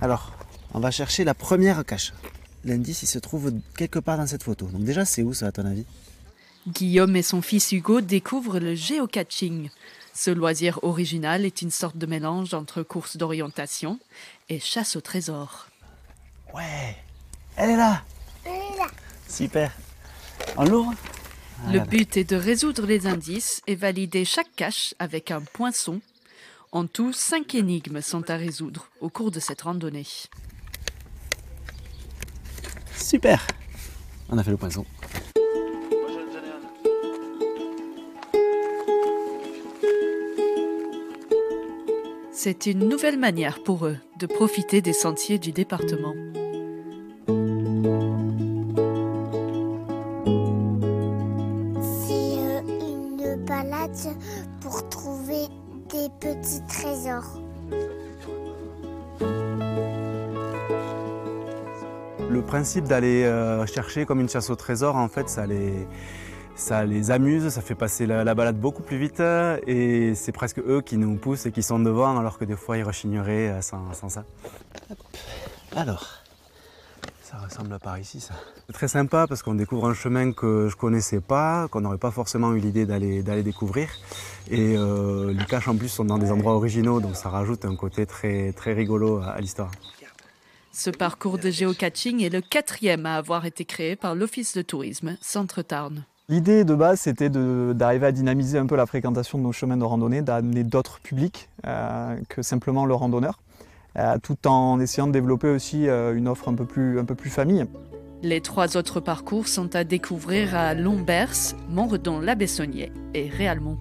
Alors, on va chercher la première cache. L'indice, il se trouve quelque part dans cette photo. Donc déjà, c'est où ça, à ton avis? Guillaume et son fils Hugo découvrent le géocaching. Ce loisir original est une sorte de mélange entre course d'orientation et chasse au trésor. Ouais, elle est là. Elle est là. Super. On l'ouvre? Le but est de résoudre les indices et valider chaque cache avec un poinçon. En tout, 5 énigmes sont à résoudre au cours de cette randonnée. Super. On a fait le poinçon. C'est une nouvelle manière pour eux de profiter des sentiers du département. C'est une balade pour trouver des petits trésors. Le principe d'aller chercher comme une chasse au trésor, en fait, ça les amuse, ça fait passer la balade beaucoup plus vite et c'est presque eux qui nous poussent et qui sont devant alors que des fois ils rechigneraient sans ça. Hop. Alors, ça ressemble par ici ça. C'est très sympa parce qu'on découvre un chemin que je connaissais pas, qu'on n'aurait pas forcément eu l'idée d'aller découvrir. Et les caches en plus sont dans des endroits originaux donc ça rajoute un côté très, très rigolo à l'histoire. Ce parcours de géocaching est le 4e à avoir été créé par l'Office de tourisme Centre-Tarn. L'idée de base, c'était d'arriver à dynamiser un peu la fréquentation de nos chemins de randonnée, d'amener d'autres publics que simplement le randonneur, tout en essayant de développer aussi une offre un peu plus famille. Les 3 autres parcours sont à découvrir à Lombers, Montredon-la-Bessonnière et Réalmont.